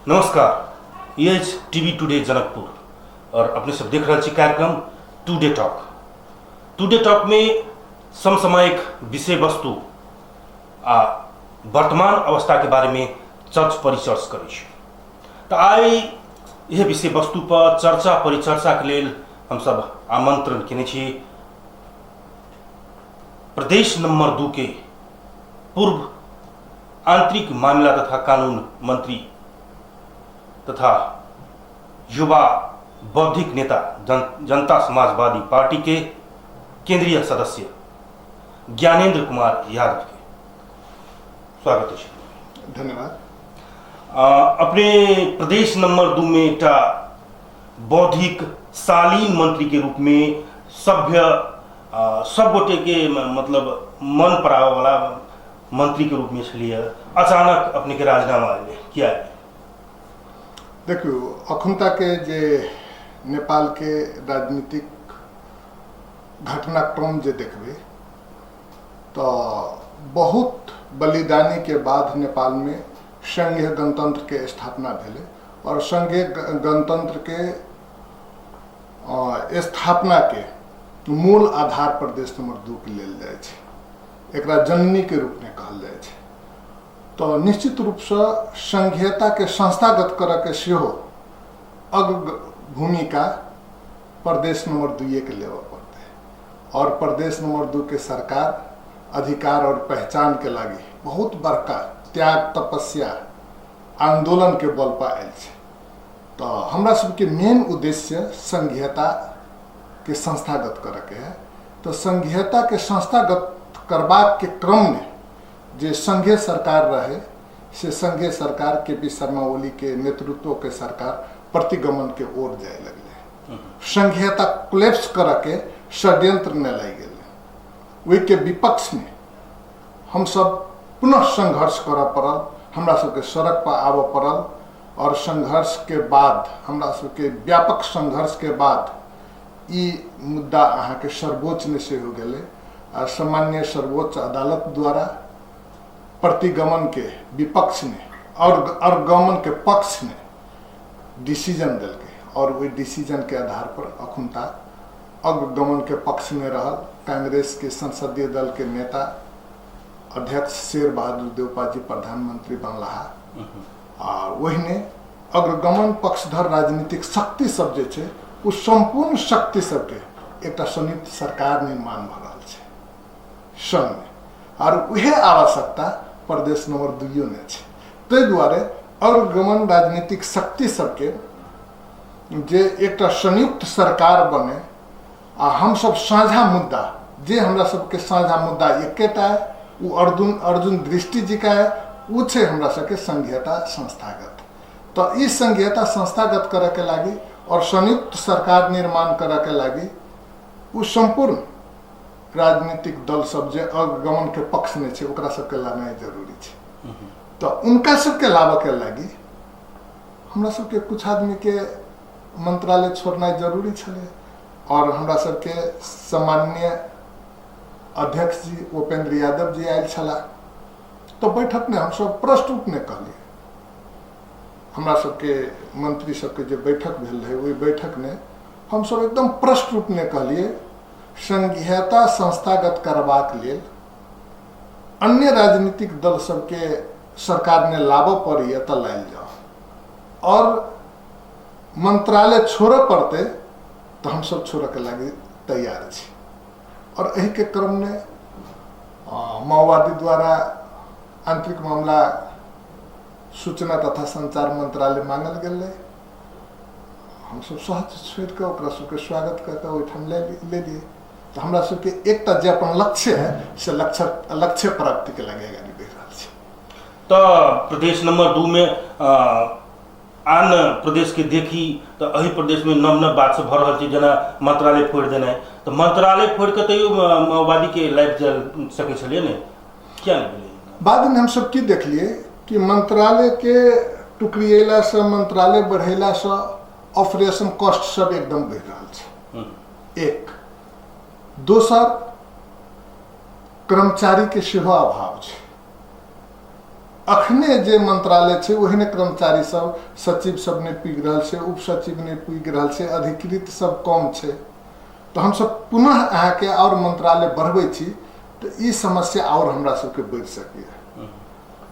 नमस्कार, ये TV today Janakpur और अपने सब देख रहे छी कार्यक्रम टुडे टॉक। टुडे टॉक में समसामयिक विषय वस्तु आ वर्तमान अवस्था के बारे में चर्च परिचर्च करै छी। तो आई यह विषय वस्तु पर चर्चा परिचर्चा के लिए हम सब आमंत्रण केने छी प्रदेश नंबर 2 के पूर्व आंतरिक मामला तथा कानून मंत्री तथा युवा बौद्धिक नेता जनता समाजवादी पार्टी के केंद्रीय सदस्य ज्ञानेंद्र कुमार यादव के स्वागत है। धन्यवाद। अपने प्रदेश नंबर 2 में एक बौद्धिक शालीन मंत्री के रूप में सभ्य सब गोटे के मतलब मन पराव वाला मंत्री के रूप में छलिए, अचानक अपने के राजीनामा आए किया है? देखियो, अखुनता के जे नेपाल के राजनीतिक घटनाक्रम जे देखबे तो बहुत बलिदानी के बाद नेपाल में संघीय गणतंत्र के स्थापना भेले और संघीय गणतंत्र के स्थापना के मूल आधार प्रदेश नंबर 2 के लेल जाय छै, एकरा जननी के रूप में कहल जाय छै। तो निश्चित रूप से संघीयता के संस्थागत करे के सेहो अग्र भूमिका प्रदेश नंबर 2 के लेवे पड़ते और प्रदेश नंबर 2 के सरकार अधिकार और पहचान के लागी बहुत बड़का त्याग तपस्या आंदोलन के बल पर आयल छै। तो हमरा सबके मेन उद्देश्य संघीयता के संस्थागत करे के है। तो संघीयता के संस्थागत करबाक के क्रम में जे संघीय सरकार रहे से संघीय सरकार के पी शर्मा ओली के नेतृत्व के सरकार प्रतिगमन के ओर जाए लगले, संघीयता कोलैप्स करे के षड्यंत्र में लग गए। वही के विपक्ष में हम सब पुनः संघर्ष करे पड़ल, हमरा सबके सड़क पर आबे पड़ल और संघर्ष के बाद हमरा सबके व्यापक संघर्ष के बाद ई मुद्दा अहाँ के सर्वोच्च में से हो गए और सामान्य सर्वोच्च अदालत द्वारा प्रतिगमन के विपक्ष ने और गमन के पक्ष ने डिसीजन दिल के और वही डिसीजन के आधार पर अखुनता अग्रगमन के पक्ष में रहल कांग्रेस के संसदीय दल के नेता अध्यक्ष शेर बहादुर देउपा जी प्रधानमंत्री बनला और वही ने अग्रगमन पक्षधर राजनीतिक शक्ति सब जे छै उ संपूर्ण शक्ति सबके एक संयुक्त सरकार निर्माण भ रहल छै संघ में और वह आवश्यकता प्रदेश नंबर 2 ने छै। ताहि दुआरे अग्रगमन राजनीतिक शक्ति सबके जे एक संयुक्त सरकार बने आ हम सब साझा मुद्दा जे हमरा सबके साझा मुद्दा एकेटा है वो अर्जुन दृष्टि जी का है, वो छे हमरा सबके संघीयता संस्थागत। तो इस संघीयता संस्थागत करे के लागी और संयुक्त सरकार निर्माण करे के लागी वो संपूर्ण राजनीतिक दल सब जे अग्रगमन के पक्ष में छे ओकरा सबके लाना जरूरी छे। तो उनका सबके लाभ के लागी हमरा सबके कुछ आदमी के मंत्रालय छोड़ना जरूरी छले और हमरा सबके सामान्य अध्यक्ष जी उपेंद्र यादव जी आयल छला। तो बैठक में हम सब प्रश्न रूप में कहलिए, हमरा सबके मंत्री सबके जो बैठक भेल रहे वही बैठक में हम सब एकदम प्रश्न रूप में कहलिए संघीयता संस्थागत करबाक लेल अन्य राजनीतिक दल सबके सरकार ने लाभो पड़ी एतऽ लायल जाओ और मंत्रालय छोड़े पड़ते तो हम सब छोड़े के लागी तैयार छी। और यही के क्रम में माओवादी द्वारा आंतरिक मामला सूचना तथा संचार मंत्रालय मांगल गए, हम सब सहज छोड़ के ओकरा सबके स्वागत करके ओहिठाम ले लिए। तो हमरा सबके एक जे अपन लक्ष्य है से लक्ष्य प्राप्ति के लगे गाड़ी बढ़ रहा है। तो प्रदेश नंबर 2 में आन प्रदेश के देखी तो अही प्रदेश में नव नव बात से भर रहा है, जना मंत्रालय फोड़ देना है। तो मंत्रालय फोड़ के तो माओवादी के लाइफ जल सके छलिए ने, क्या नहीं? बाद में हम सब की देख लिए कि मंत्रालय के टुकड़िएला से मंत्रालय बढ़ेला से ऑपरेशन कॉस्ट सब एकदम बढ़ रहा है। एक दोसर कर्मचारी के सेहो अभाव है। अखने जे मंत्रालय छै ओहिने कर्मचारी सब, सचिव सब ने पुगि रहल छै, उप सचिव ने पुगि रहल छै, अधिकृत सब कम छै। तो हम सब पुनः अहाँके और मंत्रालय बढ़बै छी तो ई समस्या और हमरा सबके बढ़ि सकैए।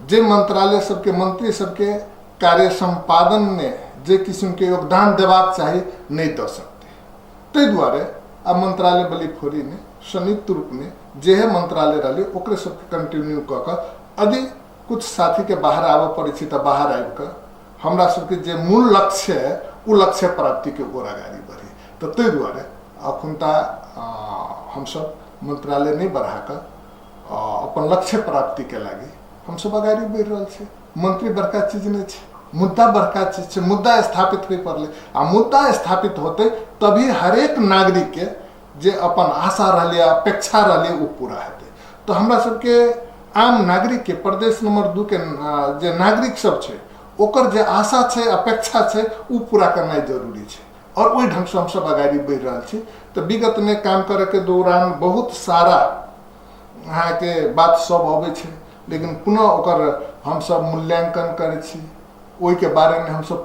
जे मंत्रालय सबके मंत्री सबके कार्य संपादन में जे किस्म के योगदान देबाक चाही नहीं दऽ सकते। ताहि दुआरे आ मंत्रालय बली फोरी ने संयुक्त रूप में जे मंत्रालय रही ओकरे सबके कंटिन्यू कऽ कऽ यदि कुछ साथी के बाहर आबऽ पड़े छै तो बाहर आबि कऽ हमरा सबके जे मूल लक्ष्य है उ लक्ष्य प्राप्ति के ओर आगाड़ी बढ़ी। तो ताहि दुआरे अखुनता हम सब मंत्रालय नहीं बढ़ा कऽ अपन लक्ष्य प्राप्ति के लागी हम सब आगाड़ी बढ़ि रहल छै। मंत्री बड़का चीज नहीं छै, मुद्दा बड़का चीज छै। मुद्दा स्थापित होइ पड़ले आ मुद्दा स्थापित होते तभी हरेक नागरिक के जे अपन आशा रहले अपेक्षा रहले वो पूरा हेतै। तो हमरा सबके आम नागरिक के प्रदेश नंबर 2 के जे नागरिक सब छै ओकर जे आशा छै अपेक्षा छै वो पूरा करना जरूरी छै और वही ढंग से हम सब आगाड़ी बढ़ि रहल छी। तो विगत में काम करे के दौरान बहुत सारा अहाँ के बात सब अबै छै, लेकिन पुनः ओकर हम सब मूल्यांकन करे छी, ओहि के बारे में हम सब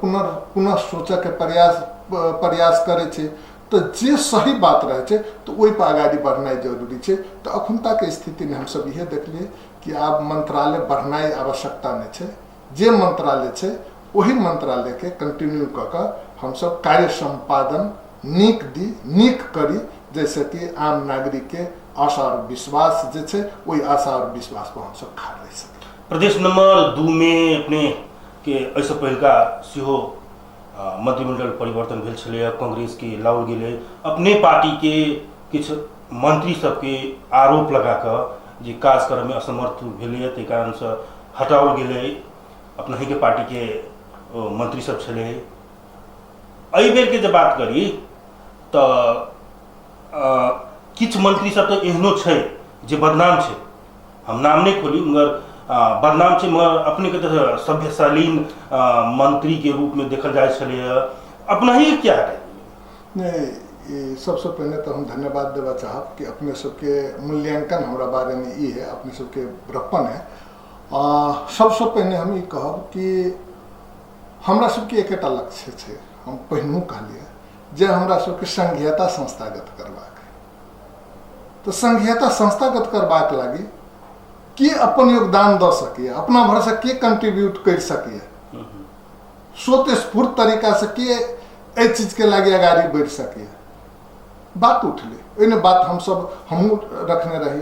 पुनः सोचे के प्रयास करे छी। तो जे सही बात रहे छै तो वही पर आगाड़ी बढ़ना जरूरी छै। तो अखुनता के स्थिति में हम सब यह देखलिए कि आब मंत्रालय बढ़ना आवश्यकता नहीं छै। जे मंत्रालय छै वही मंत्रालय के कंटिन्यू कऽ कऽ हम सब कार्य संपादन नीक करी, जैसे कि आम नागरिक के आशा और विश्वास जे छै वही आशा और विश्वास पर हम सब खड़ा रह सकी। प्रदेश नंबर 2 में अपने के ऐसे पहिलका सेहो मंत्रिमंडल परिवर्तन भेल छलै, कांग्रेस के लाओल गेलै। अपने पार्टी के किछ मंत्री सबके आरोप लगा कऽ जे काज करऽ में असमर्थ भेलै ताहि कारण से हटाओल गेलै। अपने के पार्टी के मंत्री सब छलै। एहि बेर के जब बात करी तो किछ मंत्री सब तो एहनो छै जे बदनाम छै, हम नाम नहीं खोली मगर बदनाम छै, मगर अपने के तो सभ्यशालीन मंत्री के रूप में देखल जाए छलै। अपना ही क्या है नहीं, सबसे पहले तो हम धन्यवाद देना चाहब कि अपने सबके मूल्यांकन हमरा बारे में ये है, अपने सबके बड़प्पन है। सबसे पहले हम ये कहब कि हमरा सबके एकटा लक्ष्य छै, हम पहिनू कहलिए जे हमरा सबके संघीयता संस्थागत करबाक। तो संघीयता संस्थागत करबाक लागी के अपन योगदान दऽ सकिए, अपना भर से के कंट्रीब्यूट कर सकिए, स्वतःस्फूर्त तरीका से के एहि चीज के लागी आगाड़ी बढ़ सकिए, बात उठले। ओहिने बात हम सब हमहूँ रखने रही,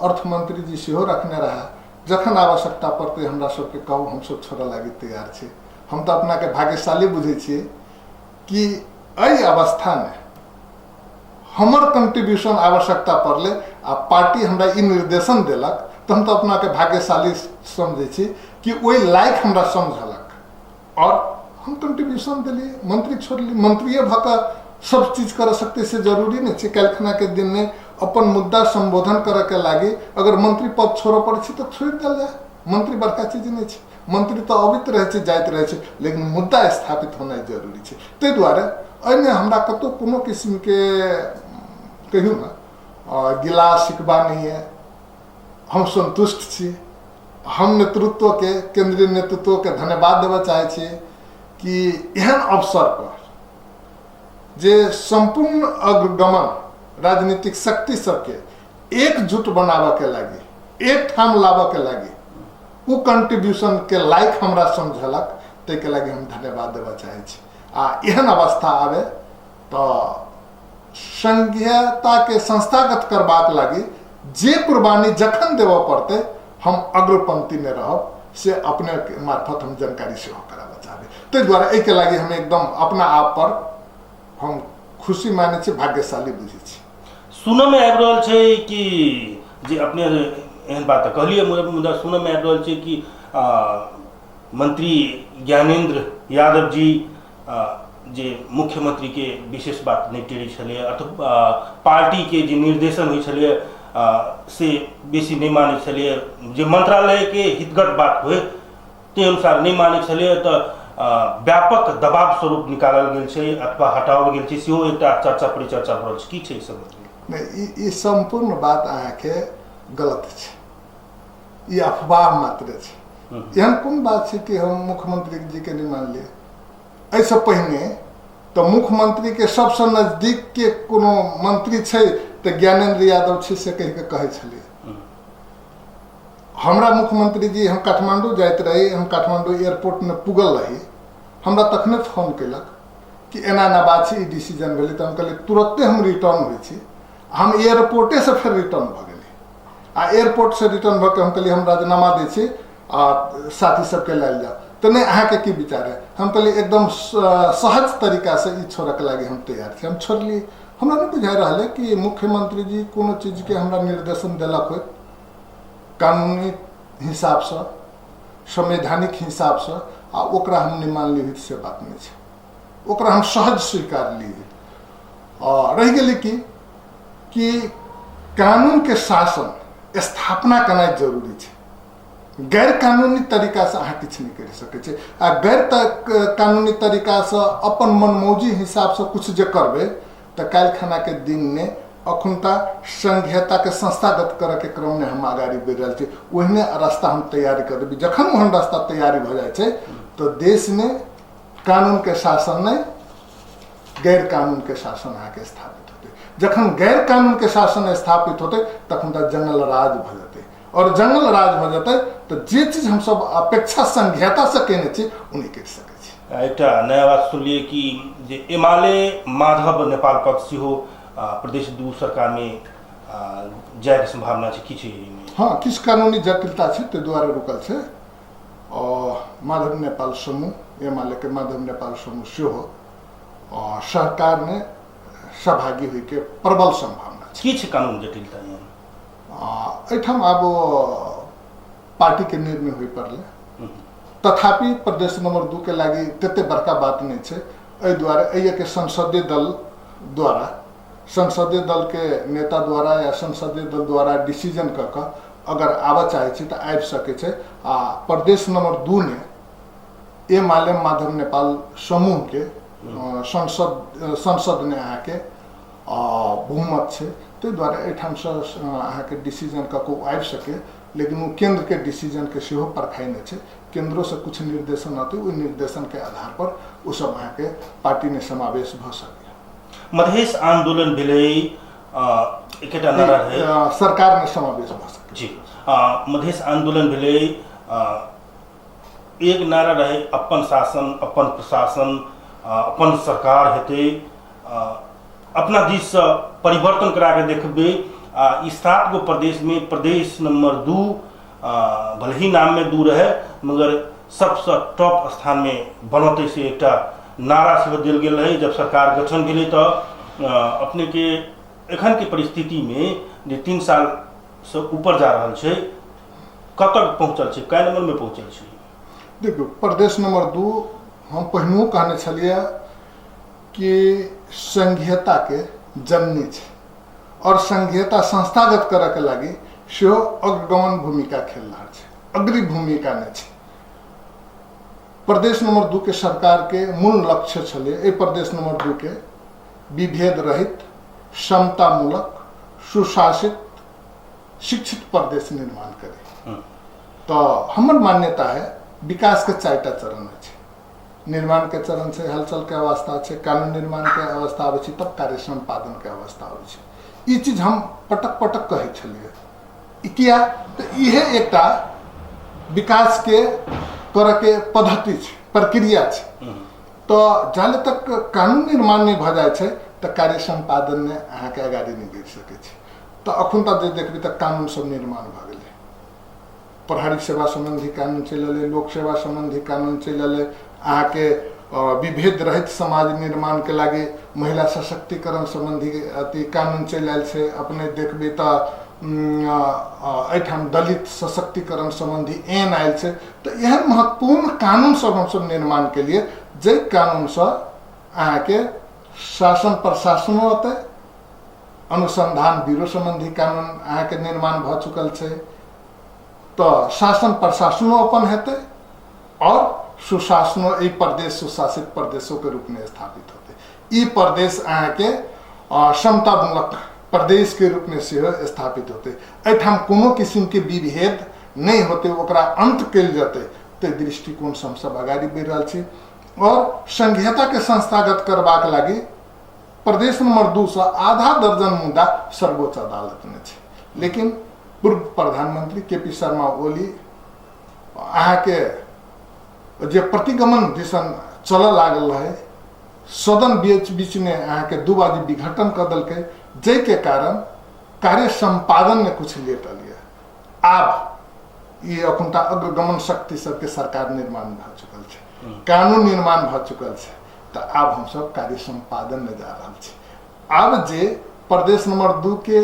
अर्थ मंत्री जी सेहो रखने रहा। जखन आवश्यकता पड़ते हमरा सबके कहू, हम सब छोड़े लागी तैयार छी। हम तो अपना के भाग्यशाली बुझे छिए कि एहि अवस्था में हमर कंट्रीब्यूशन आवश्यकता पड़ले आ पार्टी हमरा ई निर्देशन देलक तो हम तो अपना के भाग्यशाली समझे छी कि वही लायक हमरा समझलक और हम कंट्रीब्यूशन दिलिए। मंत्री छोड़ली, मंत्रिये भऽ सब चीज कर सकते से जरूरी नहीं है। काल्हिखना के दिन में अपन मुद्दा संबोधन करे के लागी अगर मंत्री पद छोड़े पड़े तो छोड़ दिल जाए। मंत्री बड़का चीज नहीं है, मंत्री तो अबित रहे जाइत रहे, लेकिन मुद्दा स्थापित होना जरूरी है। ताहि दुआरे एहिमे हमरा कतौ कोनो किस्म के कहियो ना गिला शिकवा नहीं है। हम संतुष्ट छी। हम नेतृत्व के, केंद्रीय नेतृत्व के धन्यवाद देना चाहे छी कि एहन अवसर पर जे संपूर्ण अग्रगमन राजनीतिक शक्ति सबके एकजुट बनाबे के लागी, एक ठाम लाबे के लागी वो कंट्रीब्यूशन के लायक हमरा समझलक, ताहि के लागी हम धन्यवाद देना चाहे छी। आ एहन अवस्था आवे तो संघीयता के संस्थागत करबाक लागी जे कुर्बानी जखन देव पड़ते हम अग्रपंक्ति में रहब, से अपने के मार्फत हम जानकारी से कराबे चाहबे। ताहि दुआरे एहि के लागी हम एकदम अपना आप पर हम खुशी माने छी, भाग्यशाली बुझे छी। सुनऽ में आबि रहल छै कि जे अपने एहन बात कहलिए, मुदा सुनऽ में आबि रहल छै कि मंत्री ज्ञानेंद्र यादव जी जे मुख्यमंत्री के विशेष बात नहीं टेरी छलै, अथवा पार्टी के जे निर्देशन होइ छलै से बेसी नहीं मानै छलै, जे मंत्रालय के हितगत बात होय ते अनुसार नहीं मानै छलै, तो व्यापक दबाव स्वरूप निकालल गेल छै अथवा हटाओल गेल छै, सेहो एकटा चर्चा परिचर्चा भऽ रहल छै। की छै सब? नहीं, ई संपूर्ण बात अहाँ के गलत छै, ई अफवाह मात्र छै। एहन कोन बात है कि हम मुख्यमंत्री जी के नहीं मान लिए? ऐसे पहले तो मुख्यमंत्री के सबसे नजदीक के कोनो मंत्री छे तो ज्ञानेंद्र यादव छे से कह के कहे छलिए। हमरा मुख्यमंत्री जी, हम काठमांडू जाइत रही, हम काठमांडू एयरपोर्ट में पुगल रही, हमरा तखने फोन केलक कि एना ना बात छै, डिसीजन भेलै। तो हम कहलिए तुरंते हम रिटर्न होइ छी। हम एयरपोर्टे से फिर रिटर्न भ गेली आ एयरपोर्ट से रिटर्न भ के हम कहलिए हम राजीनामा दै छी आ साथी सबके लायल जाओ। तो नहीं अहाँ के की विचार है? हम कहलिए एकदम सहज तरीका से ई छोड़े के लागी हम तैयार छी। हम छोड़लिए। हमरा नहीं बुझा रहा है कि मुख्यमंत्री जी कोनो चीज के हमरा निर्देशन देलक हो कानूनी हिसाब से, संवैधानिक हिसाब से, आ ओकरा हम नहीं मान ली से बात नहीं है। ओकरा हम सहज स्वीकार लिए। और रह गए कि कानून के शासन स्थापना करना जरूरी है। गैर कानूनी तरीका से अहाँ किछु नहीं कर सके। आ गैर कानूनी तरीका से अपन मनमौजी हिसाब से कुछ जे करबे तो काल खाना के दिन में अखुनता संघीयता के संस्थागत करे के क्रम में हम आगाड़ी बढ़ रहा है। ओहने रास्ता हम तैयारी कर देवी। जखन ओहन रास्ता तैयारी हो जाए तो देश में कानून के शासन नहीं, गैर कानून के शासन अहाँ के स्थापित होते। जखन गैर कानून के शासन स्थापित होते तखन जंगल राज भ जाते। और जंगल राज भ जाते तो जे चीज हम सब अपेक्षा संघीयता से केने छी उ नहीं कर सके। एक नया बात सुनिए कि जे एमाले माधव नेपाल पक्ष हो प्रदेश दू सरकार में जाए के संभावना है कि? हाँ, किस कानूनी जटिलता है ते द्वारा रुकल है। और माधव नेपाल समूह, एमाले के माधव नेपाल समूह से हो और सरकार में सहभागी हुई के प्रबल संभावना है। कानून जटिलता है एठम अब पार्टी के निर्णय हुई पड़ले। तथापि प्रदेश नंबर 2 के लागी तते बड़का बात नहीं है। एहि द्वारा के संसदीय दल द्वारा, संसदीय दल के नेता द्वारा या संसदीय दल द्वारा डिसीजन करके अगर आबे चाहे तो आबि सके। आ प्रदेश नंबर 2 ने एमाले माधव नेपाल समूह के संसद ने अहाँ के बहुमत है। तो द्वारा एठाम से अहाँ के डिसीजन कको आबि सके। लेकिन वो केंद्र के डिसीजन के सेहो परखाई नहीं है। केंद्रों से कुछ निर्देशन आते, वो निर्देशन के आधार पर वो सब अहाँ के पार्टी में समावेश भ सके। मधेश आंदोलन भेलै एकटा नारा है सरकार में समावेश भ सके जी। मधेश आंदोलन भेलै एक नारा रहे अपन शासन, अपन प्रशासन, अपन सरकार हेते, अपना दिश से परिवर्तन करा के देखबे। इस 7 गो प्रदेश में प्रदेश नंबर 2 भले ही नाम में 2 रहे मगर सबसे टॉप स्थान में बनते से एक नारा से दिल गेल रहे। जब सरकार गठन भेलै तो अपने के एखन के परिस्थिति में जे 3 साल से ऊपर जा रहा है कत पहुँचल है, कै नंबर में पहुँचल है? देखो, प्रदेश नंबर 2 हम पहिनो कहने छलिए कि संघीयता के जननी है और संघीयता संस्थागत करे के लगी सेहो अग्रगमन भूमिका खेल रहा है, अग्री भूमिका नहीं है। प्रदेश नंबर 2 के सरकार के मूल लक्ष्य छले प्रदेश नंबर 2 के विभेद रहित, समतामूलक, सुशासित, शिक्षित प्रदेश निर्माण करे। तो हमर मान्यता है विकास के 4टा चरण है। निर्माण के चरण से हलचल के अवस्था है, कानून निर्माण के अवस्था आवे छै, तब कार्य संपादन के अवस्था आवे छै। ई चीज हम पटक पटक कहे छलिए। किया तो इहे एकटा विकास के करे के पद्धति छै, प्रक्रिया छै। तो जाले तक कानून निर्माण नहीं भ जाए छै तो कार्य संपादन ने अहाँ के आगाड़ी नहीं बढ़ सके छै। तो अखन तक जे देखबी तो कानून सब निर्माण भ गेलै। प्रहरी सेवा संबंधी कानून चल रहे, लोक सेवा संबंधी कानून चल रहे, अहाँ के विभेद रहित समाज निर्माण के लागे महिला सशक्तिकरण संबंधी अति कानून चल आयल से। अपने देखबे तो एठाम दलित सशक्तिकरण संबंधी एन आयल से। तो यह महत्वपूर्ण कानून सब हम सब निर्माण के लिए जे कानून से अहाँ के शासन प्रशासन होते, अनुसंधान ब्यूरो संबंधी कानून अहाँ के निर्माण भ चुकल है। तो शासन प्रशासनो अपन हेते और सुशासनो ई प्रदेश सुशासित प्रदेशों के रूप में स्थापित होते। ई प्रदेश अहाँ के समतामूलक प्रदेश के रूप में से स्थापित होते। एठाम कोनो किस्म के विभेद नहीं होते ओकरा अंत कल जाते ते दृष्टिकोण से हम सब आगाड़ी बढ़ रहा छी। और संघीयता के संस्थागत करबाक लागी प्रदेश नंबर 2 से आधा दर्जन मुद्दा सर्वोच्च अदालत में छे। लेकिन पूर्व प्रधानमंत्री के.पी. शर्मा ओली अहाँ के जे प्रतिगमन दिशन चल लागल रहे, सदन बीच में अहाँ के 2 बाजी विघटन कर दलके, जै के कारण कार्य संपादन में कुछ लेट लिया। आब ये अखुनता अग्रगमन शक्ति सबके सरकार निर्माण भ चुकल है, कानून निर्माण भ चुकल है, तो आब हम सब कार्य संपादन में जा रहा छी। आब जे प्रदेश नंबर 2 के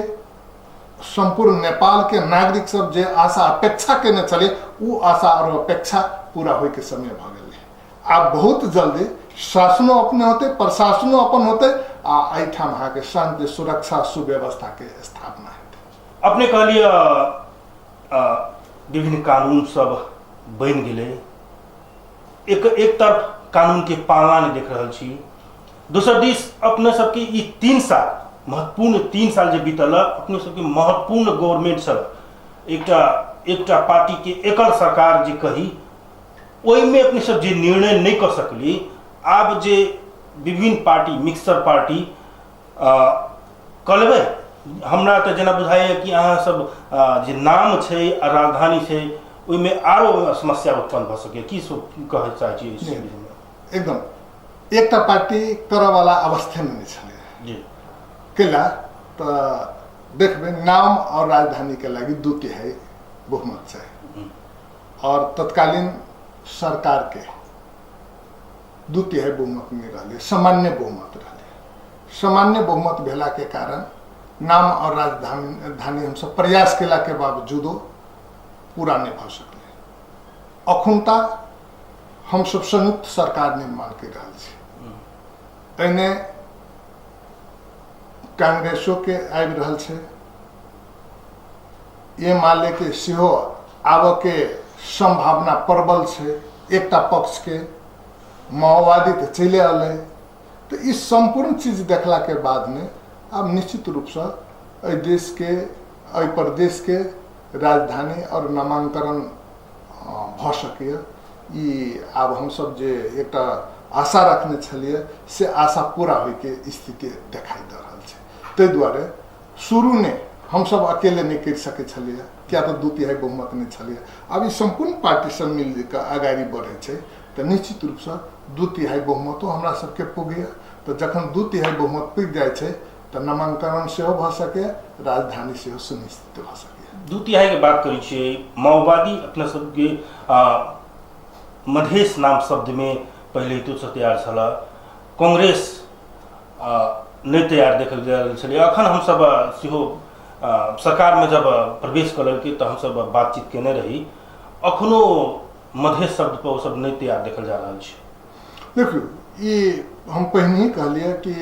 संपूर्ण नेपाल के नागरिक सब जे आशा अपेक्षा के न चले, वो आशा और अपेक्षा पूरा होय के समय भ गए। आब बहुत जल्दी शासनो अपने होते, प्रशासनो अपन होते, आ एठाम अहाँ के शांति सुरक्षा सुव्यवस्था के स्थापना हेतै। अपने कहलिए विभिन्न कानून सब बन गए, एक तरफ कानून के पालना नहीं देख रहा छी, दोसर दिस अपने सबके ई 3 साल महत्वपूर्ण 3 साल जे बीतल, अपने सबके महत्वपूर्ण गवर्नमेंट सब एकटा पार्टी के एकल सरकार जे कही, ओहि में अपने सब जे निर्णय नहीं कर सकली, आब जे विभिन्न पार्टी मिक्सर पार्टी कलबे, हमरा तो जना बुझाइए कि अहाँ सब जे नाम छै आ राजधानी छै, ओहि में आरो समस्या उत्पन्न भ सके। की सब कहे चाहे छी इस विषय में? एकदम एकटा पार्टी करे वाला अवस्था में नहीं छले जी। कैला तो देखबे नाम और राजधानी के लगी 2/3 बहुमत चाहिए, और तत्कालीन सरकार के 2/3 बहुमत नहीं रहे, सामान्य बहुमत रहे। सामान्य बहुमत भेला के कारण नाम और राजधानी हम सब प्रयास केला के बावजूदो पूरा नहीं भ सकले। अखुनता हम सब संयुक्त सरकार निर्माण कर रहा छी, एने कांग्रेसो के आबि रहल छै, ये माले के सेहो आब के संभावना प्रबल छै। एकटा पक्ष के माओवादी तो चले आले, तो इस संपूर्ण चीज देखला के बाद में अब निश्चित रूप से देश के प्रदेश के राजधानी और नामांकन भ सके। आब हम सब जे एक आशा रखने छलिए से आशा पूरा होय के स्थिति दिखाई दे रहा है। ते द्वारे शुरू ने हम सब अकेले नहीं कर सके छलिए, क्या तो 2/3 बहुमत नहीं छलिए। अब संपूर्ण पार्टी सब मिल के आगाड़ी बढ़े छै, तो निश्चित रूप से 2/3 बहुमतो हमरा सबके पुगे। तो जखन 2/3 बहुमत पुग जाए छै, तो नामांकन सेहो भ सके, राजधानी सेहो सुनिश्चित भ सके। 2/3 के बात करी छियै, माओवादी अपना सबके मधेश नाम शब्द में पहले तो से तैयार छला, कांग्रेस नहीं तैयार देखल जा रहल छलै। अखन हम सब सेहो सरकार में जब प्रवेश कलके तो हम सब बातचीत केने रही, अखनो मधेश शब्द पर सब नहीं तैयार देखल जा रहा है। देखियो, ये हम पहले ही कहलिए कि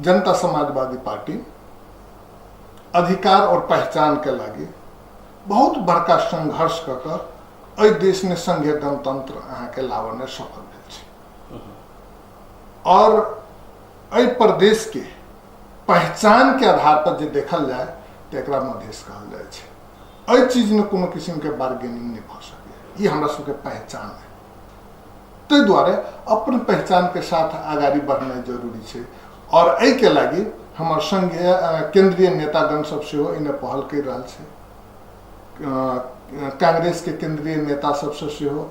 जनता समाजवादी पार्टी अधिकार और पहचान के लगी बहुत बड़का संघर्ष कर एहि देश में संघीय गणतंत्र अहाँ के लावन में सफल भेल छै, और एहि प्रदेश के पहचान के आधार पर जे देखल जाए तो एकरा मधेश कहल जाए छै। एहि चीज में कोनो किस्म के बार्गेनिंग नहीं भ सके, ये हमरा सबके पहचान है। ताहि द्वारे अपन पहचान के साथ आगाड़ी बढ़ना जरूरी छै, और एहि के लागी हमर संघीय केंद्रीय नेतागण सब सेहो इन्हें पहल कर रहल छै। कांग्रेस के केंद्रीय नेता सबसे सेहो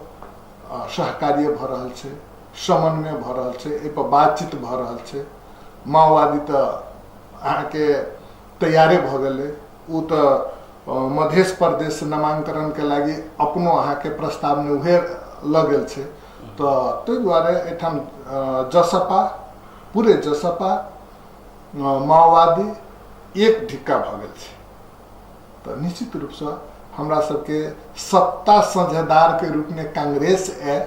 सहकार्य भ रहल छै, समन्वय भ रहल छै, एहि पर बातचीत भ रहल छै। माओवादी तो अहाँ के तैयारे भ गेलै, उ तो मध्य प्रदेश नामांकन के लागी अपनो अहाँ के प्रस्ताव में उहे लगल छै। तो ताहि द्वारे एठाम जसपा पूरे जसपा माओवादी एक ढिक्का भ गेल छै। तो निश्चित रूप से हमरा सबके सत्ता साझेदार के रूप में कांग्रेस है,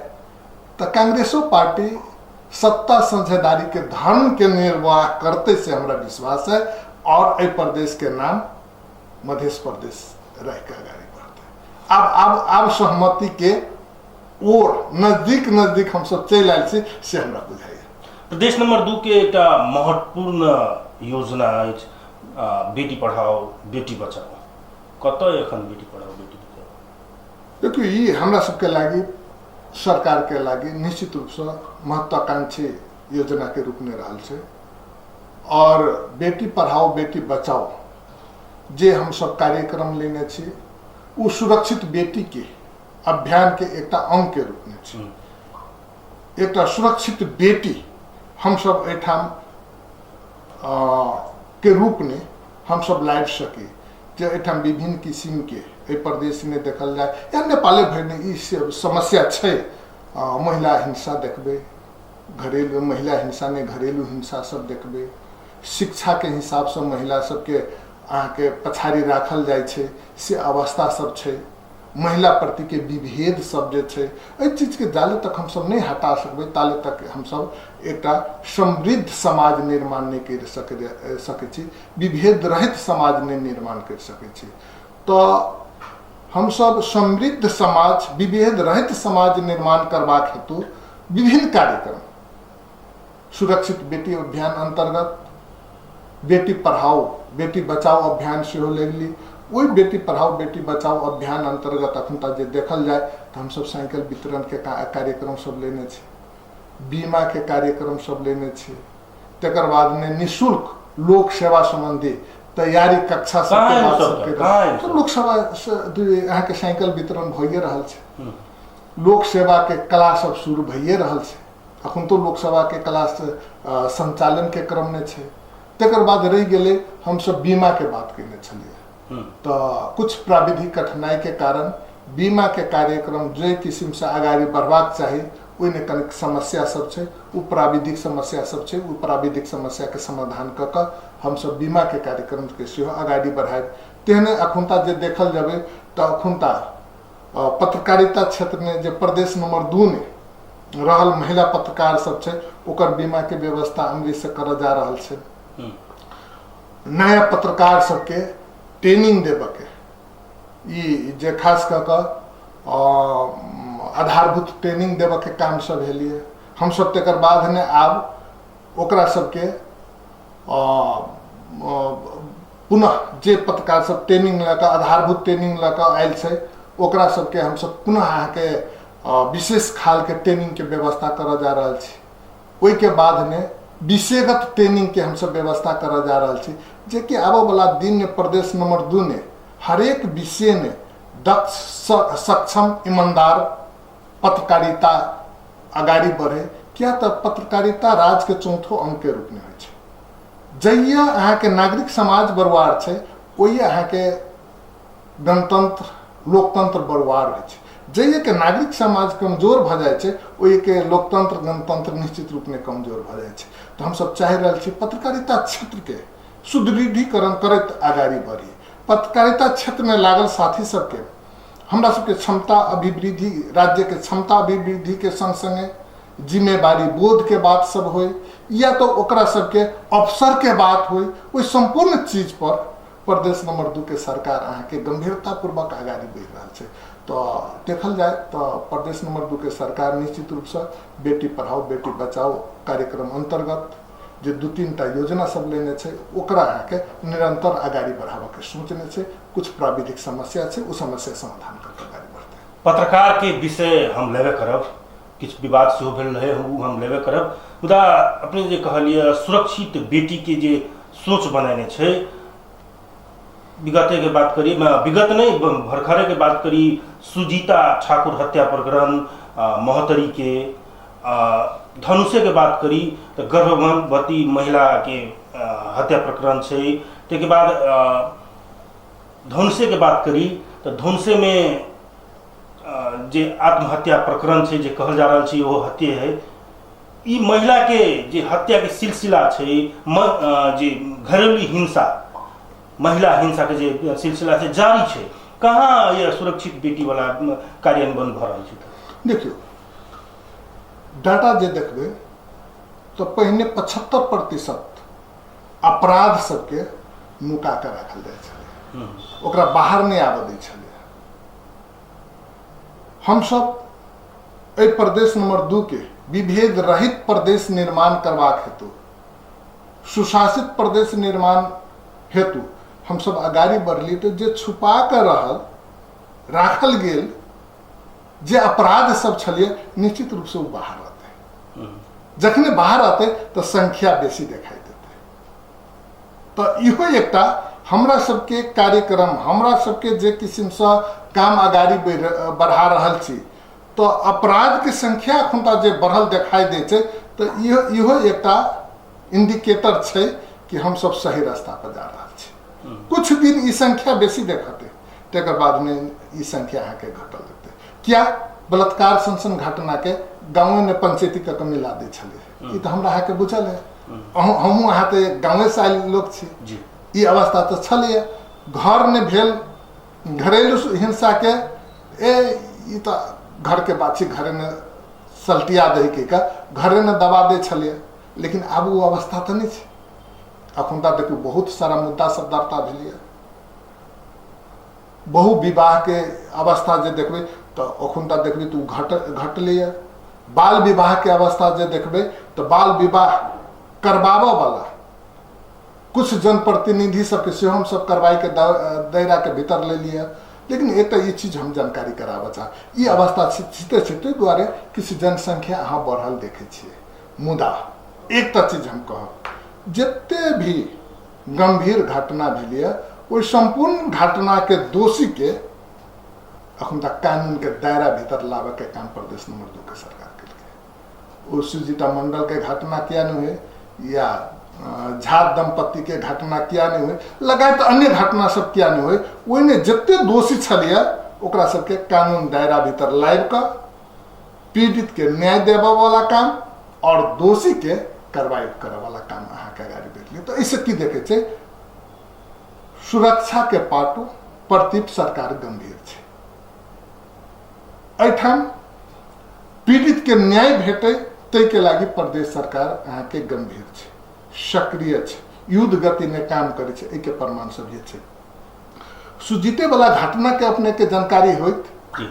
तो कांग्रेसो पार्टी सत्ता साझेदारी के धर्म के निर्वाह करते से हमरा विश्वास है, और ए प्रदेश के नाम मध्य प्रदेश रह के आगे बढ़ते। अब सहमति के और नजदीक हम सब चल आयल छी, से हमरा बुझाइए। प्रदेश नंबर 2 के एक महत्वपूर्ण योजना अछि बेटी पढ़ाओ बेटी बचाओ। कतऽ एखन बेटी पढ़ाओ बेटी बचाओ? देखियो ये हमरा सबके लागी सरकार के लागी निश्चित रूप से महत्वाकांक्षी योजना के रूप में रहा है। और बेटी पढ़ाओ बेटी बचाओ जे हम सब कार्यक्रम लेने छी वो सुरक्षित बेटी के अभियान के एक अंग के रूप में छी। एक सुरक्षित बेटी हम सब एठाम के रूप में हम सब लाइव सके जे एठाम विभिन्न किस्म के प्रदेश में देखल जाए या नेपाले भर में ई समस्या छै। महिला हिंसा देखबे, घरेलू महिला हिंसा में घरेलू हिंसा सब देखबे, शिक्षा के हिसाब से महिला सबके अहाँके पछाड़ी राखल जाय छै से अवस्था सब छै। महिला प्रति के विभेद सब जे छै एहि चीज के जाले तक हम सब नहीं हटा सकबे ताले तक हम सब एकटा समृद्ध समाज निर्माण नहीं कर सके छी, विभेद रहित समाज नहीं निर्माण कर सके छी। तो हम सब समृद्ध समाज विभेद रहित समाज निर्माण करबाक हेतु विभिन्न कार्यक्रम सुरक्षित बेटी अभियान अंतर्गत बेटी पढ़ाओ बेटी बचाओ अभियान से लेली। वही बेटी पढ़ाओ बेटी बचाओ अभियान अंतर्गत अखनता जे देखल जाए तो हम सब साइकिल वितरण के कार्यक्रम सब लेने छी, बीमा के कार्यक्रम सब लेने छी, तकर बाद में निःशुल्क लोक सेवा संबंधी तैयारी कक्षा सब तो लोक सेवा यहाँ के साइकिल वितरण भइए रहल छै। लोक सेवा के क्लास सब शुरू भइए रहल छै। अखन तो लोक सेवा के क्लास संचालन के क्रम में छै। तकर बाद रह गेले हम सब बीमा के बात करने छलिए। तो कुछ प्राविधिक कठिनाई के कारण बीमा के कार्यक्रम जे किस्म से आगाड़ी बढ़वाक चाहिए ओहिमे कनिक समस्या सब छै, वो प्राविधिक समस्या सब छै। वो प्राविधिक समस्या के समाधान क के हम सब बीमा के कार्यक्रम के सेहो आगाड़ी बढ़ाए। तेहने अखुनता जे देखल जाबे तो अखुनता पत्रकारिता क्षेत्र में जे प्रदेश नंबर 2 में रहल महिला पत्रकार सब छै ओकर बीमा के व्यवस्था अमरी से कर जा रहल छै। नया पत्रकार सबके ट्रेनिंग देबे के ई जे खास कर आधारभूत ट्रेनिंग देबे के काम सब हेलिए। हम सब तकर बाद ने आब ओकरा सबके पुनः जे पत्रकार सब ट्रेनिंग लऽ कऽ आधारभूत ट्रेनिंग लऽ कऽ आयल छै ओकरा सबके हम सब पुनः अहाँके विशेष खाल के ट्रेनिंग के व्यवस्था कर जा रहल छी। ओहि के बाद ने विषयगत ट्रेनिंग के हम सब व्यवस्था कर जा रहल छी जे कि आबो वाला दिन में प्रदेश नंबर 2 ने हर एक विषय में दक्ष सक्षम ईमानदार पत्रकारिता आगाड़ी बढ़े। क्या तो पत्रकारिता राज के चौथो अंग के रूप में होय छै। जहिया अहाँ के नागरिक समाज बरुआर छै ओहिया अहाँ के गणतंत्र लोकतंत्र बरुआर होय छै। जहिया के नागरिक समाज कमजोर भ जाय छै ओहि के लोकतंत्र गणतंत्र निश्चित रूप में कमजोर भ जाय छै। तो हम सब चाह रहल छी पत्रकारिता क्षेत्र के सुदृढ़ीकरण करत आगाड़ी बढ़ी। पत्रकारिता क्षेत्र में लागल साथी सबके हमरा सबके क्षमता अभिवृद्धि राज्य के क्षमता अभिवृद्धि के संग संगे जिम्मेवारी बोध के बात सब हो या तो ओकरा सबके अवसर के बात हो, ओहि संपूर्ण चीज पर प्रदेश नंबर 2 के सरकार अहाँ के गंभीरता पूर्वक आगाड़ी बढ़ रहा है। तो देखल जाए तो प्रदेश नंबर 2 के सरकार निश्चित रूप से बेटी पढ़ाओ बेटी बचाओ कार्यक्रम अंतर्गत जे 2-3 टा योजना सब लेने छै ओकरा अहाँ के निरंतर आगाड़ी बढ़ावा के सोचने छै। कुछ प्राविधिक समस्या छै उस समस्या समाधान करके आगाड़ी बढ़ते। पत्रकार के विषय हम लेबे करब, किछ विवाद सेहो भेल रहे हम लेबे करब। मुदा अपने जे कहलिए सुरक्षित बेटी के जे सोच बनेने छै, विगते के बात करी विगत नहीं भरखरे के बात करी सुजीता ठाकुर हत्या प्रकरण, महोत्तरी के धनुषे के बात करी तो गर्भवती महिला के हत्या प्रकरण छै। के बाद धनुषे के बात करी तो धनुषे में जे आत्महत्या प्रकरण छै जे कहल जा रहा छै वो हत्या है। ई महिला के जे हत्या के सिलसिला छै जे घरेलू हिंसा महिला हिंसा के जे सिलसिला से जारी छै, कहाँ ये सुरक्षित बेटी वाला कार्यान्वयन भ रहल छै। देखियो डाटा जे देखबे तो पहिने 75% अपराध सबके नुका के रखल जाय छलै, ओकरा बाहर नहीं आबे दै छलै। हम सब ए प्रदेश नंबर 2 के विभेद रहित प्रदेश निर्माण करबाक हेतु सुशासित प्रदेश निर्माण हेतु हम सब आगाड़ी बढ़ली। तो जे छुपा कर राखल गेल जे अपराध सब छलिए निश्चित रूप से वो बाहर आते, जखने बाहर आते तो संख्या बेसी दिखाई देते। तो इहो एकटा हमरा सबके कार्यक्रम, हमरा सबके जे किस्म से काम आगाड़ी बढ़ा रहल छी, तो अपराध के संख्या अखुनता जे बढ़ल दिखाई दे छै, तो इहो एकटा इंडिकेटर छै कि हम सब सही रास्ता पर जा रहल छी। कुछ दिन ई संख्या बेसी देखते, तकर बाद में ई संख्या अहाँ के घटल देते। क्या बलात्कार सन घटना के गाँव ने पंचायती तक मिला दे छले, ई तो हमरा अहाँ के बुझल है। हमहूँ अहाँ तो गाँवे से आयल लोग छी, ई अवस्था तो छलिए। घर ने भेल घरेलू हिंसा के ई तो घर के बात छी, घरे ने सल्टिया दे के घरे ने दबा दे छलिए, लेकिन आब वो अवस्था तो नहीं छै। अखुनता देखियो बहुत सारा मुद्दा सब दर्ता भेलिए, बहु विवाह के अवस्था जे देखबे तो अखुनता देखबे तो घटलिए। बाल विवाह के अवस्था जे देखबे तो बाल विवाह करबाबऽ वाला कुछ जनप्रतिनिधि सबके सेहो हम सब कार्रवाई के दायरा के भीतर ले लिए। लेकिन एक ये चीज हम जानकारी कराबऽ चाह, ई अवस्था छिते छिते द्वारे किसी जनसंख्या अहाँ बढ़ल देखे छिए। मुदा एक चीज हम कहब, जते भी गंभीर घटना भेलिए ओहि संपूर्ण घटना के दोषी के अखन तक कानून के दायरा भीतर लाबे के काम प्रदेश नंबर 2 के सरकार के। ओ सुजीता मंडल के घटना किया नहीं हुए, या झा दंपति के घटना किया नहीं हुए, लगायत अन्य घटना सब किया नहीं हुए, ओहिने जते दोषी छलिए ओकरा सबके कानून दायरा भीतर लाइब कर पीड़ित के न्याय देबऽ वाला काम और दोषी के कार्रवाई करे वाला काम अहाँ के आगाड़ी बैठलिए। तो इससे की देखे छै, सुरक्षा के पाटो प्रति सरकार गंभीर छै। एठाम पीड़ित के न्याय भेटे तै के लागी प्रदेश सरकार अहाँ के गंभीर छै, सक्रिय छै, युद्ध गति में काम करे छै। एके प्रमाण सब ये छै। सुजीते वाला घटना के अपने के जानकारी होइत,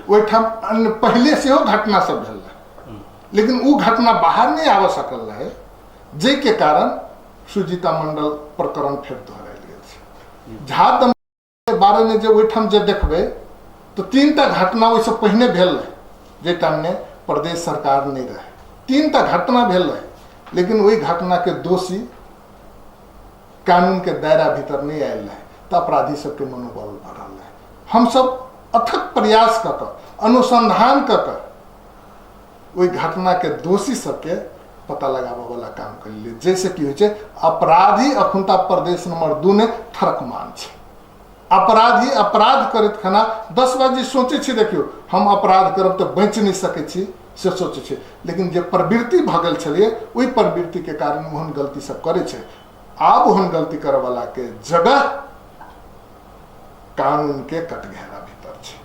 ओहिठाम पहले से हो घटना सब भेल रहे, लेकिन वो घटना बाहर नहीं आवा सकल रहे, जे के कारण सुजीता मंडल प्रकरण फेर दोहरायल गेल छै। झा दंपति के बारे में जे ओहिठाम जे देखबे तो 3टा घटना ओहिसँ पहिने भेल रहे, जे टाइम में प्रदेश सरकार नहीं रहे। 3टा घटना भेल रहे, लेकिन वही घटना के दोषी कानून के दायरा भीतर नहीं आयल रहे, तो अपराधी सबके मनोबल बढ़ल रहे। हम सब अथक प्रयास क अनुसंधान क वही घटना के दोषी सबके पता लगाबऽ वाला काम कर लिए। जैसे कि होइछे, अपराधी अखुनता प्रदेश नंबर 2 ने थरकमान छै। अपराधी अपराध करैत खाना 10 बजे सोचे छी, देखियो हम अपराध करब तो बच नहीं सके छी से सोचे छी, लेकिन जे प्रवृत्ति भ गेल छलिए ओहि प्रवृत्ति के कारण ओहन गलती सब करे छै। आब ओहन गलती करे वाला के जगह कानून के कटघरा भीतर छै।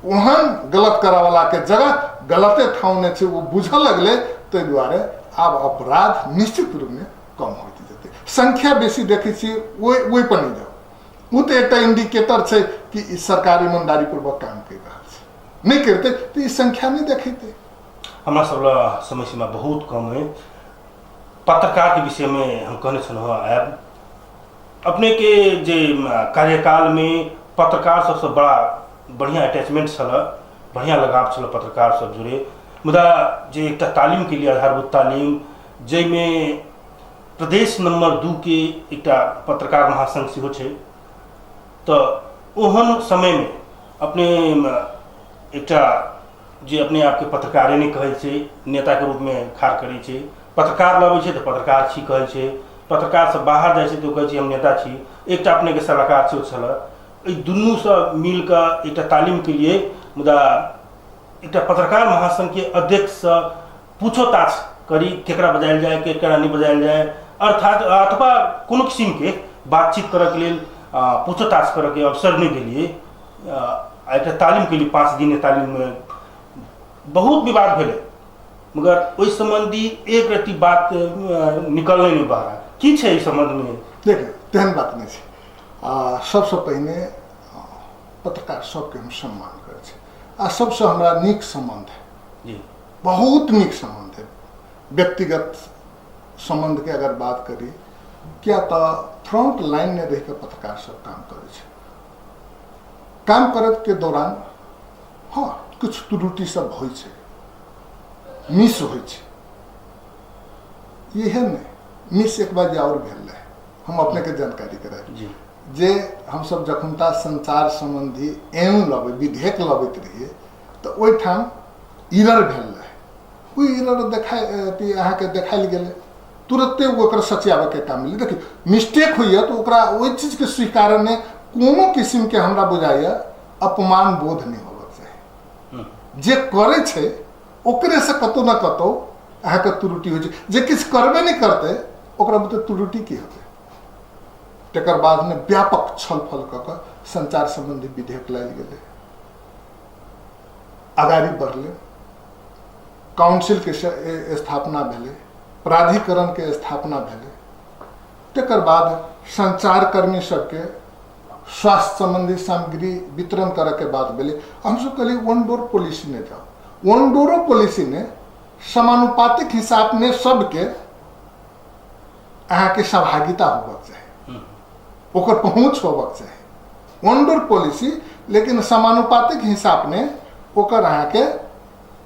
ओहन गलत करे वाला के जगह गलते ठाव ने छै, वो बुझ लगले, ताहि दुआरे आब अपराध निश्चित रूप में कम होते जेते। संख्या बेसी देखे छी ओहि पर नहीं जाओ, वो तो एक इंडिकेटर छै कि सरकार ईमानदारी पूर्वक काम कर रहा है। नहीं करते तो इस संख्या नहीं देखते। हमारा सब समय सीमा बहुत कम है। पत्रकार के विषय में हम कहने छलहुँ आयब, अपने के जे कार्यकाल में पत्रकार सबसे बड़ा बढ़िया अटैचमेंट छल, बढ़िया लगाव छल पत्रकार सब जुड़े। मुदा जे एक तालीम के लिए आधारभूत तालीम, जैमें प्रदेश नंबर 2 के एक पत्रकार महासंघ सेहो छै, तो ओहन समय में अपने एक जे अपने आप के पत्रकारे नहीं कहै छै, नेता के रूप में खाड़ करै छै। पत्रकार लबै छै तो पत्रकार छी कहै छै, पत्रकार से बाहर जाइ छै तो कहै छै हम नेता छी। एक अपने के सलाहकार सेहो छल, ई दुनू से मिल कर एक तालीम के लिए मुदा एक पत्रकार महासंघ के अध्यक्ष से पूछताछ करी केकरा बजायल जाए केकरा नहीं बजायल जाए, अर्थात अथवा कोनो किस्म के बातचीत करे के लिए पूछताछ करे के अवसर नहीं दिलिए। एक तालीम के लिए 5 दिन तालीम में बहुत विवाद भेले, मगर ओहि संबंधी एक रत्ती बात निकल नहीं बाहर। की छै इस संबंध में? देखिए तेहन बात नहीं छै। सबसे पहिने पत्रकार सबके हम सम्मान करे छै, आ सबसे हमरा नीक संबंध है जी, बहुत नीक संबंध है। व्यक्तिगत संबंध के अगर बात करी, क्या तो फ्रंट लाइन में रह के पत्रकार सब काम करे छै। काम करत के दौरान हाँ कुछ त्रुटि सब होइ छै, मिस होइ छै। इहे ने मिस एक बार और भेल रहे, हम अपने के जानकारी कराए जे हम सब जखुनता संचार संबंधी एवं लबे विधेयक लबैत रहिए तो ओहि ठाम इरर भेल रहे, ओ इरर देखाय अहाँ के देखायल गेले, तुरंते ओकर सचियाबे के काम मिले। देखिए मिस्टेक होइए तो ओकरा ओहि चीज के स्वीकारने कोनो किस्म के हमरा बुझाइए अपमान बोध नहीं होबक चाही। जे करे छै ओकरे से कतौ न कतौ अहाँके त्रुटि होइ छै, जे किछु करबे नहीं करते ओकरा बुते त्रुटि की होते। तकर बाद में व्यापक छलफल क के संचार संबंधी विधेयक लायल गेले, आगाड़ी बढ़ले, काउंसिल के स्थापना भेले, प्राधिकरण के स्थापना भेले। तकर बाद संचारकर्मी सबके स्वास्थ्य संबंधी सामग्री वितरण करे के बात भेले। हम सब कहलिए वन डोर पॉलिसी ने जाओ, वन डोर पॉलिसी ने समानुपातिक हिसाब में सबके अहाँ के सहभागिता होबक चाही, ओकर पहुँच होबक चाही। वन डोर पॉलिसी लेकिन समानुपातिक हिसाब ने ओकर अहाँ के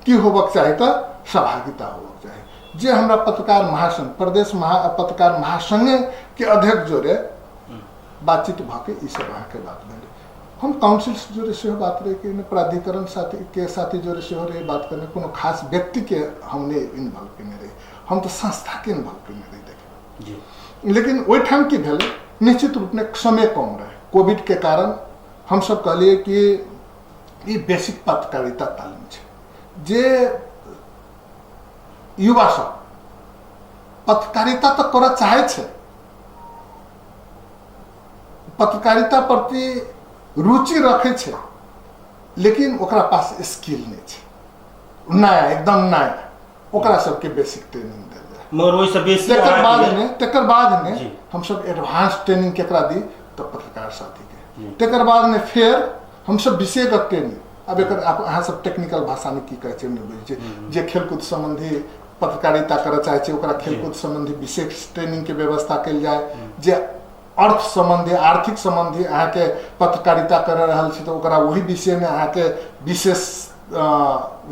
की होबक चाही तो सहभागिता होबक चाही। जे हमरा पत्रकार महासंघ प्रदेश पत्रकार महासंघ के अध्यक्ष जोरे बातचीत भके ई सब अहाँ के बात भेले। हम काउंसिल जोरे से बात रहे कि प्राधिकरण साथी जोरे से रहे बात करने, कोनो खास व्यक्ति के हमने इन्वॉल्व करने रहे, हम तो संस्था के इन्वॉल्व करने रहे देखे। लेकिन ओहि ठाम की भेले, निश्चित रूप में समय कम रहे, कोविड के कारण हम सब कहलिए कि ये बेसिक पत्रकारिता तालीम है, जे युवा सब पत्रकारिता तो करऽ चाहे छे, पत्रकारिता प्रति रुचि रखे छे, लेकिन ओकरा पास स्किल नहीं छे, नया एकदम नया, ओकरा सबके बेसिक ट्रेनिंग देल जाए। मगर वही सब बेसिक तकर बाद में हम सब एडवांस ट्रेनिंग केकरा दी तो पत्रकार साथी के। तकर बाद में फिर हम सब विषयगत ट्रेनिंग, अब एक अहाँ सब टेक्निकल भाषा में की कहै छै नहीं बुझै छै, जे खेलकूद संबंधी पत्रकारिता करऽ चाहे छै ओकरा खेलकूद संबंधी विशेष ट्रेनिंग के व्यवस्था कल जाए। जे अर्थ संबंधी आर्थिक संबंधी अहाँ के पत्रकारिता कर रहल छै तो ओकरा वही विषय में अहाँ के विशेष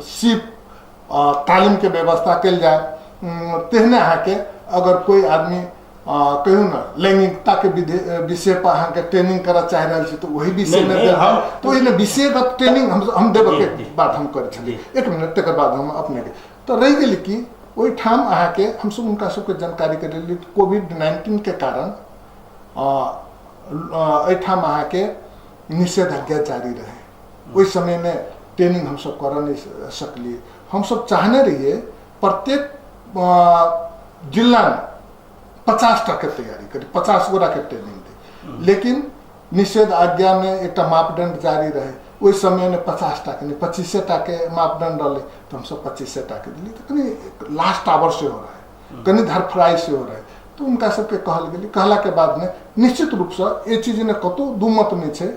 सीप तालीम के व्यवस्था कल जाए। तेहने अहाँ के अगर कोई आदमी कहूँ ना लैंगिकता के विषय पर अहाँ के ट्रेनिंग करऽ चाह रहल छै तो वही विषय में तो इन्हें विषयगत ट्रेनिंग हम देबऽ के बात हम करै छलिए। एक मिनट तकर बाद हम अपने के तो रह गेल कि ओहि ठाम अहाँ के हम सब उनका सबके जानकारी करेली। कोविड-19 के कारण एठाम अहाँ के निषेधाज्ञा जारी रहे, ओहि समय में ट्रेनिंग हम सब कर नहीं सकलिए। हम सब चाहने रहिए प्रत्येक जिला में 50टा के तैयारी करी, 50 गोरा के ट्रेनिंग दी, लेकिन निषेध आज्ञा में एक मापदंड जारी रहे। ओहि समय में 50टा के नहीं 25टा के मापदंड रहे, तो हम सब 25टा के दिली। तो कहीं लास्ट आवर से हो रहा है, कहीं धरफराई से हो रहा है, तो उनका सबके कहल गेली। कहला के बाद में निश्चित रूप से ये चीज ने कतो दुमत नहीं है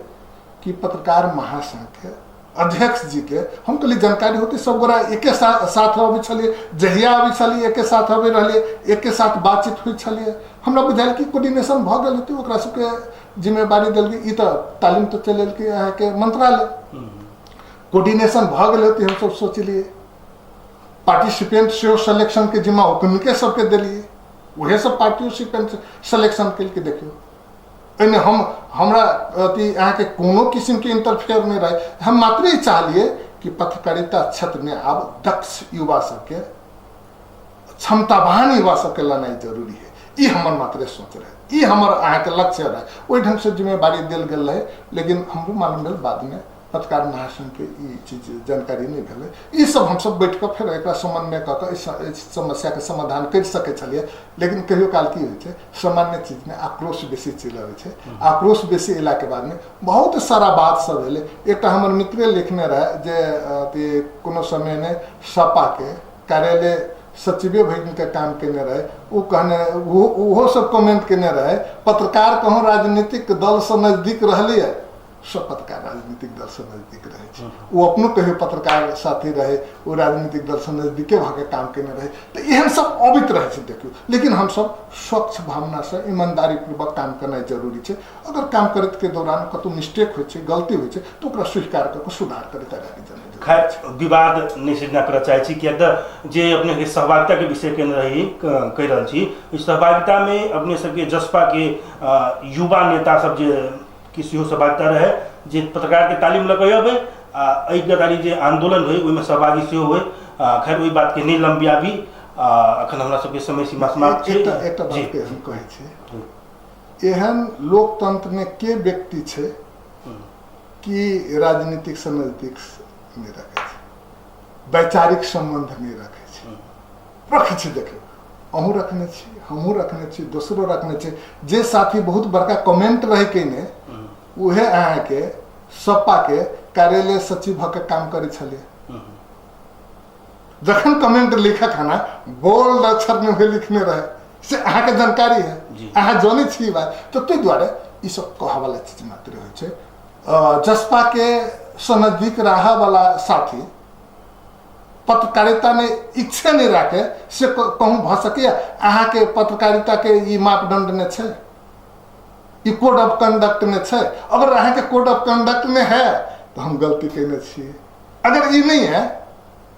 कि पत्रकार महासंघ के अध्यक्ष जी के हम कहली जानकारी होती, सब गोरा एके साथ अबै छलिए, जहिया अबै छलिए एके साथ अबै रहलिए, एके साथ बातचीत होइ छलिए। हमरा बुझायल कि कोऑर्डिनेशन भ गेल हेतै, ओकरा सबके जिम्मेवारी देल गेल। ई तो तालीम तो चलेल कि अहाँ के मंत्रालय कोऑर्डिनेशन भ गेल हेतै, हम सब सोचलिए। पार्टिसिपेंट से सिलेक्शन के जिम्मा उनके सबके दिलिए, वही सब पार्टिसिपेंट सिलेक्शन कल के देखियो। एने हमरा अथी अहाँ के कोनो किस्म के इंटरफेयर नहीं रहे। हम मात्र ही चाहलिए कि पत्रकारिता क्षेत्र में अब दक्ष युवा सबके, क्षमतावान युवा सबके लाना जरूरी है। ये हमर मात्र सोच रहे, ये हमर अहाँ के लक्ष्य रहे। वही ढंग से जिम्मेवारी दिल गल रहे, लेकिन हमरो मालूम भेल बाद में पत्रकार महासंघ के ई चीज जानकारी नहीं भेले। ये सब हम सब बैठ कर फिर एक समन्वय कऽ के इस समस्या के समाधान कर सके छलिए। लेकिन कहियो काल की होइ छै, सामान्य चीज में आक्रोश बेसी चलि आबै छै। आक्रोश बेसी अयला के बाद में बहुत सारा बात सब भेलै। एकटा हमर मित्रे लिखने रहे जे कोनो समय में सपा के कार्यालय सचिवे भगिन के काम केने रहे, वो कहने वो सब कमेंट केने रहे, पत्रकार कहूँ राजनीतिक दल से नजदीक रहलिए, सब पत्रकार राजनीतिक दल से नजदीक रहे छे। वो अपनो कहियो पत्रकार साथी रहे, वो राजनीतिक दल से नजदीके भागे काम केने रहे, तो एहन सब अबित रहे छे देखियो। लेकिन हम सब स्वच्छ भावना से ईमानदारी पूर्वक काम करना जरूरी छे। अगर काम करत के दौरान कतौ मिस्टेक होय छे, गलती होय छे, तो ओकरा स्वीकार करके सुधार करे आगे जाना। खैर विवाद नहीं सृजना करना चाहे छी, किया तो जे अपने के सहभागिता के विषय के रही कह रहा छी, इस सहभागिता में अपने सबके जसपा के युवा नेता सब जे किसी सहभागिता रहे, जे पत्रकार के तालीम लगेबे अदारी जे आंदोलन हुए ओहिमे सहभागी से हुए। खैर वही बात के नहीं लंबियाबी, अखन हमरा सबके समय सीमा समाप्त छै। एक बात के हम कहै छी, एहन लोकतंत्र में के व्यक्ति छे कि राजनीतिक से नजदीक नहीं रखे छे, वैचारिक संबंध नहीं रखे छे, रखे छे। देखियो अहूँ रखने छी, हमहूँ रखने छी, दोसरो रखने छी। जे साथी बहुत बड़का कमेंट रहे के ने उहे अहाँ के सपा के कार्यालय सचिव भके काम करे छलिए। जखन कमेंट लिखक है ना, बोल्ड अक्षर में भी लिखने रहे से अहाँ के जानकारी है, अहाँ जाने छी बात। तो ताहि दुआरे ई सब कहा वाला चीज मात्र होय छै। जसपा के से नजदीक रहा वाला साथी पत्रकारिता में इच्छा नहीं रखे से कहूँ भ सके अहाँ के पत्रकारिता के ई मापदंड ने छे, ई कोड ऑफ कंडक्ट में छे। अगर अहाँ के कोड ऑफ कंडक्ट में है तो हम गलती कहने छी, अगर ई नहीं है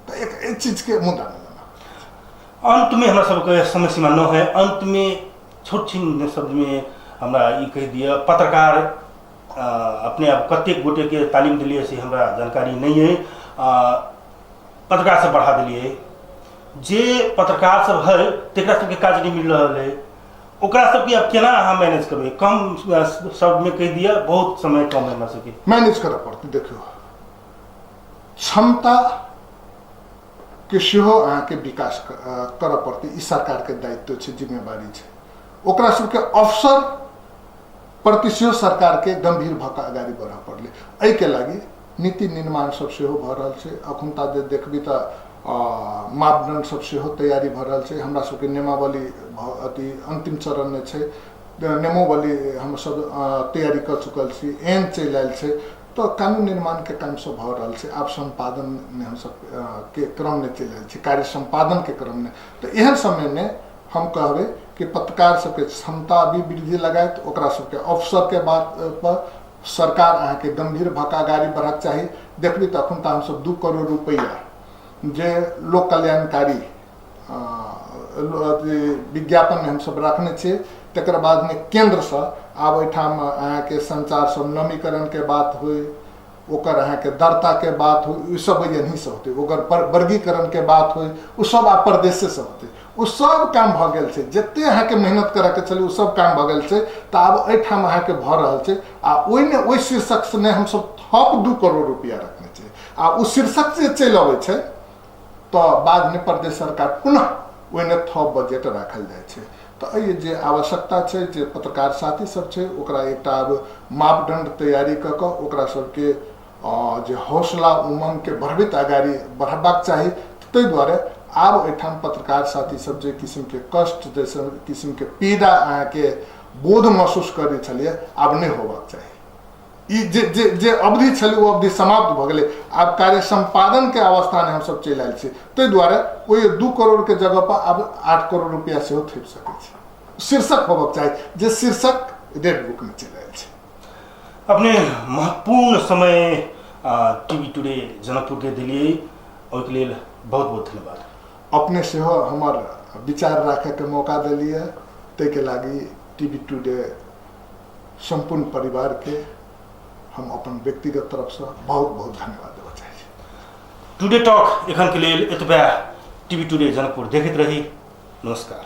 तो एक चीज के मुद्दा में लेना। अंत में हमरा सबके समय सीमा न है, अंत में छोट छिन शब्द में हमरा ई कह दिया, पत्रकार अपने आप कतेक गोटे के तालीम दिलिए से हमरा जानकारी नहीं है। पत्रकार सब बढ़ा दिलिए, जे पत्रकार सब है तेकरा सबके काज नहीं मिल रहा है, ओकरा सबके अब केना अहाँ मैनेज करबे? कम शब्द में कह दिया, बहुत समय कम है हमरा सबके मैनेज करऽ पड़तै। देखियो क्षमता के सेहो अहाँ के विकास करऽ पड़तै, ई सरकार के दायित्व छै, जिम्मेवारी छै। ओकरा सबके अवसर प्रति सेहो सरकार के गंभीर भऽ आगाड़ी बढ़ऽ पड़लै। एहि के लागी नीति निर्माण सब सेहो भऽ रहल छै। अखुनता जे देखबी तऽ मापदंड सब सेहो तैयारी भऽ रहल छै। हमरा सबके नियमावली अति अंतिम चरण में छै, नियमावली हम सब तैयारी कर चुकल छी, एन चलि आयल छै। तो कानून निर्माण के काम सब भऽ रहल छै। आब संपादन में हम सब के क्रम में चलि आयल छी, कार्य संपादन के क्रम में। तो एहन समय में हम कहबे कि पत्रकार सबके क्षमता भी वृद्धि लगायत, ओकरा सबके अवसर के बात पर सरकार अहाँ के गंभीर भका गाड़ी बढ़क चाहिए। देखबी तो अखन हम सब 2 करोड़ रुपया जे लोक कल्याणकारी विज्ञापन में हम सब रखने छे। तकर बाद में केंद्र से आब एठाम अहाँ के संचार सब नवीकरण के बात हुई, ओकर अहाँ के दरता के बात हुई, उ सब यहीं से होते। ओकर वर्गीकरण के बात हुई, उ सब आप प्रदेश से होते। उ सब काम भ गेल छै, जते अहाँ के मेहनत करे के छले उ सब काम भ गेल छै। तो आब एठाम अहाँ के भ रहल छै। आ ओइने ओइ शीर्षक से ने हम सब थप 2 करोड़ रुपया रखने छै। आ उ शीर्षक से चलि आबै छै तो बाद में प्रदेश सरकार पुनः ओइने थप बजट राखल जाय छै। तो ये जे आवश्यकता छै, जे पत्रकार साथी सब छै, ओकरा एकटा आब मापदंड तैयारी क के ओकरा सबके जे हौसला उमंग के बढ़बित आगाड़ी बढ़बाक चाही। ताहि दुआरे आब एठाम पत्रकार साथी सब जे किस्म के कष्ट, जैसे किस्म के पीड़ा अहाँ के बोध महसूस करे छलिए, आब नहीं होबाक चाही। ई जे अवधि छलै वो अवधि समाप्त भ गेलै। आब कार्य संपादन के अवस्था में हम सब चलि आयल छी। ताहि दुआरे ओहि 2 करोड़ के जगह पर अब 8 करोड़ रुपया सेहो थेप सकै छै। शीर्षक होबाक चाही, जे शीर्षक रेड बुक में चलि आयल छै। अपने महत्वपूर्ण समय टीवी टुडे जनकपुर के दिलिए, ओहिके लेल बहुत बहुत धन्यवाद। अपने सेहो हमर विचार राखे के मौका दिलिए, ताहि के लागी टीवी टुडे संपूर्ण परिवार के हम अपन व्यक्तिगत तरफ से बहुत बहुत धन्यवाद देना चाहिए। टुडे टॉक एखन के लेल एतबे। टीवी टुडे जनकपुर देखैत रही। नमस्कार।